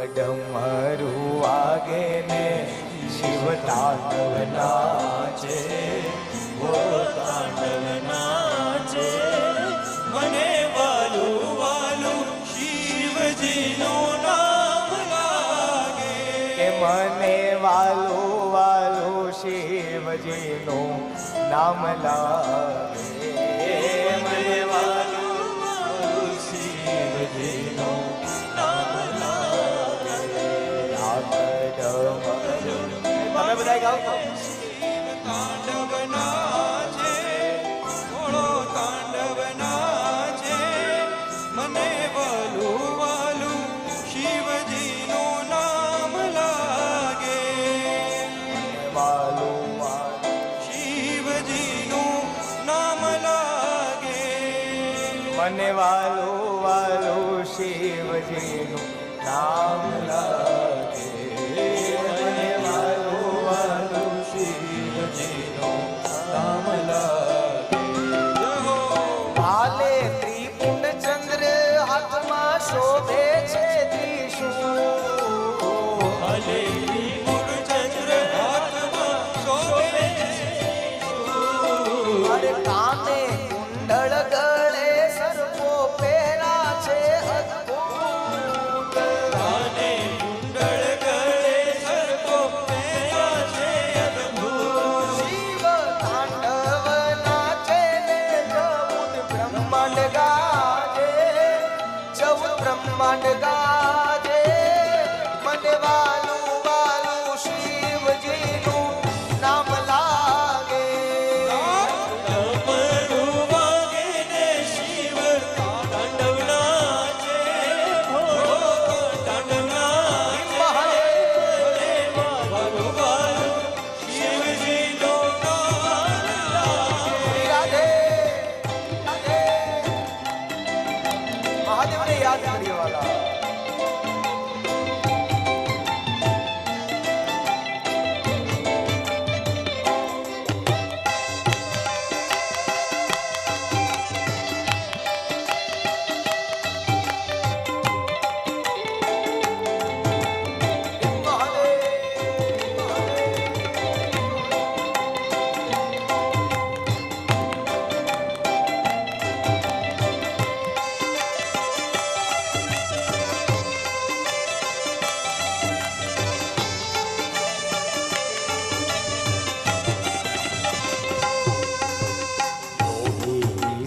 ડમરુ વાગે ને શિવ તાંડવ નાચે, ઓ તાંડવ નાચે, મને વાલું વાલું શિવજીનું નામ લાગે, કે મને વાલું વાલું શિવજીનું નામ લાગે, મને વાલું વાલું શિવજીનું તમે બધા ગાઓ. તાંડવ નાચે, થોડો તાંડવ નાચે, મને વાલું વાલું શિવજીનું નામ લાગે, વાલું વાલું શિવજીનું નામ લાગે, મને વાલું વાલું શિવજીનું નામ લાગે, મને વાલું વાલું શિવજીનું નામ લાગે. હાલે ત્રિપુંડ ચંદ્ર હાથમાં શોભે છે ત્રિશૂળ, હાલે ત્રિપુંડ ચંદ્ર હાથમાં શોભે છે ત્રિશૂળ, અરે કાને કુંડળ ગળે સર્પો પહેરા છે અદ્ભુત, કાને કુંડળ ગળે સર્પો પહેરા છે અદ્ભુત, શિવ તાંડવ નાચે ને 14 બ્રહ્માંડ ગાજે, 14 બ્રહ્માંડ ગાજે, મને વાલું વાલું શિવજીનું નામ લાગે, ડમરું વાગે ને શિવ તાંડવ નાચે, તાંડવ નાચે, વાલું વાલું શિવજીનું નામ લાગે. રાધે રાધે મહાદેવને યાદ કરીએ વાલા.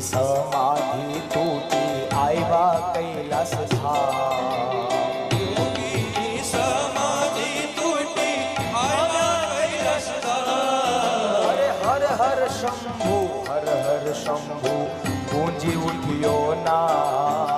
સમાધિ તૂટી આવ્યા કૈલાસ ધામ, યોગીની સમાધિ તૂટી આવ્યા કૈલાસ ધામ, અરે હર હર શંભુ, હર હર શંભુ, ગુંજી ઉઠ્યો ના